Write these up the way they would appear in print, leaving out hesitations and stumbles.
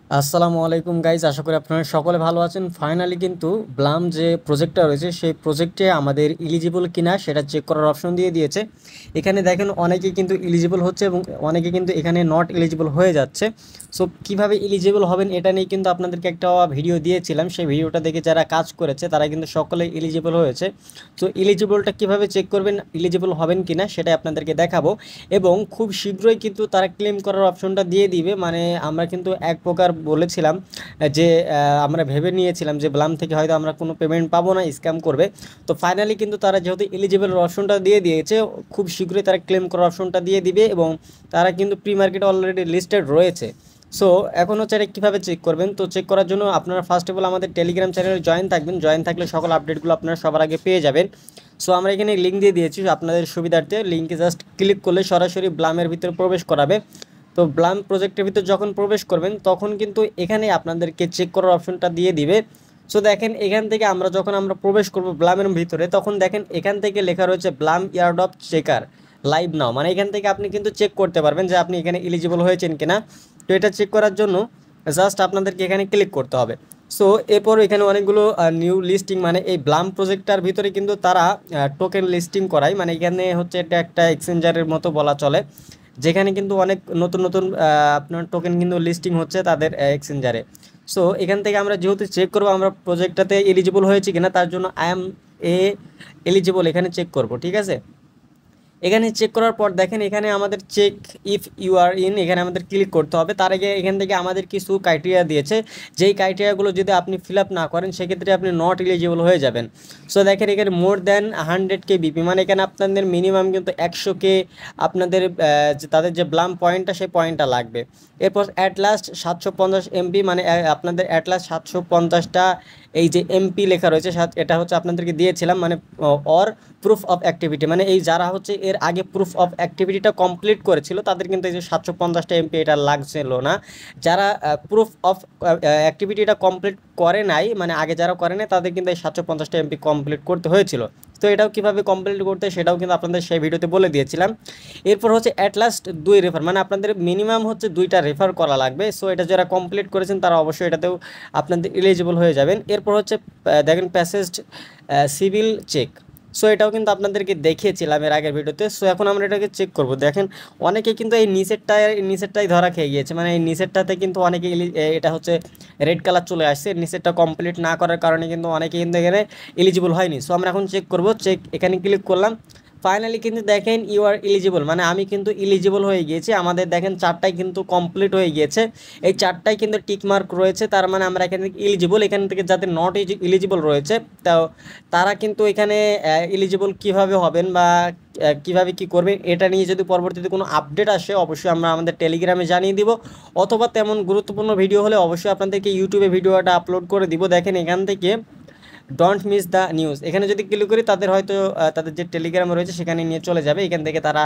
আসসালামু আলাইকুম গাইজ, আশা করি আপনারা সকলে ভালো আছেন। ফাইনালি কিন্তু ব্লাম যে প্রজেক্টটা রয়েছে সেই প্রজেক্টে আমাদের ইলিজিবল কিনা সেটা চেক করার অপশন দিয়ে দিয়েছে। এখানে দেখেন অনেকে কিন্তু ইলিজিবল হচ্ছে এবং অনেকে কিন্তু এখানে নট এলিজিবল হয়ে যাচ্ছে। সো কিভাবে এলিজিবল হবেন এটা নিয়ে কিন্তু আপনাদেরকে একটা ভিডিও দিয়েছিলাম, সেই ভিডিওটা দেখে যারা কাজ করেছে তারা কিন্তু সকলে এলিজিবল হয়েছে। সো এলিজিবলটা কিভাবে চেক করবেন, এলিজিবল হবেন কিনা সেটাই আপনাদেরকে দেখাবো। এবং খুব শীঘ্রই কিন্তু তারা ক্লেম করার অপশনটা দিয়ে দিবে। মানে আমরা কিন্তু এক প্রকার বলেছিলাম যে আমরা ভেবে নিয়েছিলাম যে ব্লাম থেকে হয়তো আমরা কোনো পেমেন্ট পাবো না, স্ক্যাম করবে। তো ফাইনালি কিন্তু তারা যেহেতু এলিজিবল অপশনটা দিয়ে দিয়েছে, খুব শীঘ্রই তারা ক্লেম করার অপশনটা দিয়ে দিবে এবং তারা কিন্তু প্রি মার্কেটে অলরেডি লিস্টেড রয়েছে। সো এখন হচ্ছে এটা কীভাবে চেক করবেন, তো চেক করার জন্য আপনারা ফার্স্ট অফ অল আমাদের টেলিগ্রাম চ্যানেলে জয়েন থাকবেন। জয়েন থাকলে সকল আপডেটগুলো আপনারা সবার আগে পেয়ে যাবেন। সো আমরা এখানে লিঙ্ক দিয়ে দিয়েছি আপনাদের সুবিধার্থে। লিঙ্কে জাস্ট ক্লিক করলে সরাসরি ব্লামের ভিতরে প্রবেশ করাবে। তো ব্লাম প্রজেক্টের ভিতর যখন প্রবেশ করবেন তখন কিন্তু এখানে আপনাদেরকে চেক করার অপশনটা দিয়ে দিবে। সো দেখেন এখান থেকে আমরা প্রবেশ করব ব্লামের ভিতরে, তখন দেখেন এখান থেকে লেখা রয়েছে ব্লাম ইয়ারড্রপ চেকার লাইভ নাও। মানে এখান থেকে আপনি কিন্তু চেক করতে পারবেন যে আপনি এখানে এলিজিবল হয়েছেন কিনা। তো এটা চেক করার জন্য জাস্ট আপনাদেরকে এখানে ক্লিক করতে হবে। সো এরপর এখানে অনেকগুলো নিউ লিস্টিং, মানে এই ব্লাম প্রজেক্টটার ভিতরে কিন্তু তারা টোকেন লিস্টিং করায়। মানে এখানে হচ্ছে এটা একটা এক্সচেঞ্জারের মতো বলা চলে, যেখানে কিন্তু অনেক নতুন নতুন আপনার টোকেন কিন্তু লিস্টিং হচ্ছে তাদের এক্সচেঞ্জারে। সো এখান থেকে আমরা যেহেতু চেক করবো আমরা প্রজেক্টটাতে এলিজিবল হয়েছি কিনা, তার জন্য আই এম এ এলিজিবল এখানে চেক করব, ঠিক আছে। এখানে চেক করার পর দেখেন এখানে আমাদের check if you are in, এখানে আমাদের ক্লিক করতে হবে। তার আগে এখান থেকে আমাদের কিছু ক্রাইটেরিয়া দিয়েছে, যেই ক্রাইটেরিয়াগুলো যদি আপনি ফিল আপ না করেন সেক্ষেত্রে আপনি নট এলিজিবল হয়ে যাবেন। সো দেখেন এখানে মোর দ্যান 100K বিপি, মানে এখানে আপনাদের মিনিমাম কিন্তু 100K আপনাদের তাদের যে ব্লাম পয়েন্টটা সেই পয়েন্টটা লাগবে। এরপর অ্যাট লাস্ট 750 MB, মানে আপনাদের অ্যাট লাস্ট 750টা এই যে এমপি লেখা রয়েছে এটা হচ্ছে আপনাদেরকে দিয়েছিলাম, মানে অর প্রুফ অফ অ্যাক্টিভিটি, মানে এই যারা হচ্ছে এর আগে প্রুফ অফ অ্যাক্টিভিটিটা কমপ্লিট করেছিল তাদের কিন্তু এই যে 750টা এমপি এটা লাগছিল না। যারা প্রুফ অফ অ্যাক্টিভিটিটা কমপ্লিট করে নাই, মানে আগে যারা করে নাই তাদের কিন্তু এই 750টা এমপি কমপ্লিট করতে হয়েছিল। তো এটাও কীভাবে কমপ্লিট করতে সেটাও কিন্তু আপনাদের সেই ভিডিওতে বলে দিয়েছিলাম। এরপর হচ্ছে অ্যাট লাস্ট 2 রেফার, মানে আপনাদের মিনিমাম হচ্ছে 2টা রেফার করা লাগবে। সো এটা যারা কমপ্লিট করেছেন তারা অবশ্যই এটাতেও আপনাদের এলিজিবল হয়ে যাবেন। এরপর হচ্ছে দেখেন প্যাসেজড সিভিল চেক। সো এটাও কিন্তু আপনাদেরকে দেখিয়েছিলাম এর আগের ভিডিওতে। সো এখন আমরা এটাকে চেক করব। দেখেন অনেকে কিন্তু এই নিচেরটাই ধরা খেয়ে গিয়েছে, মানে এই নিচেরটাতে কিন্তু অনেকে এটা হচ্ছে রেড কালার চলে আসছে, নিচেরটা কমপ্লিট না করার কারণে কিন্তু অনেকে কিন্তু এখানে এলিজিবল হয়নি। সো আমরা এখন চেক করব। চেক এখানে ক্লিক করলাম। ফাইনালি কিন্তু দেখেন ইউ আর এলিজিবল, মানে আমি কিন্তু এলিজিবল হয়ে গিয়েছি। আমাদের দেখেন 4টাই কিন্তু কমপ্লিট হয়ে গিয়েছে, এই 4টাই কিন্তু টিক মার্ক রয়েছে, তার মানে আমরা এখান থেকে এলিজিবল। এখান থেকে যাদের নট এলিজিবল রয়েছে তাও তারা কিন্তু এখানে এলিজিবল কিভাবে হবেন বা কিভাবে কি করবেন এটা নিয়ে যদি পরবর্তীতে কোনো আপডেট আসে অবশ্যই আমরা আমাদের টেলিগ্রামে জানিয়ে দিব, অথবা তেমন গুরুত্বপূর্ণ ভিডিও হলে অবশ্যই আপনাদেরকে ইউটিউবে ভিডিওটা আপলোড করে দিব। দেখেন এখান থেকে ডোন্ট মিস দ্য নিউজ, এখানে যদি ক্লিক করি তাদের হয়তো তাদের যে টেলিগ্রাম রয়েছে সেখানে নিয়ে চলে যাবে। এখান থেকে তারা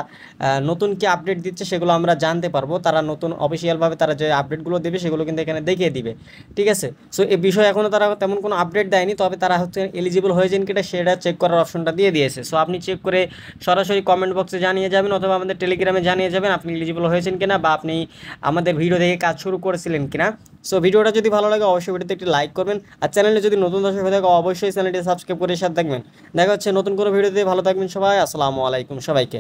নতুন কি আপডেট দিচ্ছে সেগুলো আমরা জানতে পারবো। তারা নতুন অফিসিয়ালভাবে তারা যে আপডেটগুলো দেবে সেগুলো কিন্তু এখানে দেখিয়ে দিবে, ঠিক আছে। সো এই বিষয়ে এখনও তারা তেমন কোনো আপডেট দেয়নি, তবে তারা হচ্ছে এলিজিবল হয়েছেন কিনা সেটা চেক করার অপশনটা দিয়ে দিয়েছে। সো আপনি চেক করে সরাসরি কমেন্ট বক্সে জানিয়ে যাবেন অথবা আমাদের টেলিগ্রামে জানিয়ে যাবেন আপনি এলিজিবল হয়েছেন কিনা বা আপনি আমাদের ভিডিও দেখে কাজ শুরু করেছিলেন কিনা। সো ভিডিওটা যদি ভালো লাগে অবশ্যই ভিডিওতে একটি লাইক করবেন, আর চ্যানেলে যদি নতুন দর্শক হয়ে থাকে অবশ্যই চ্যানেলটি সাবস্ক্রাইব করে সাথে থাকবেন। দেখা হচ্ছে নতুন কোনো ভিডিওতে। ভালো থাকবেন সবাই, আসসালামু আলাইকুম সবাইকে।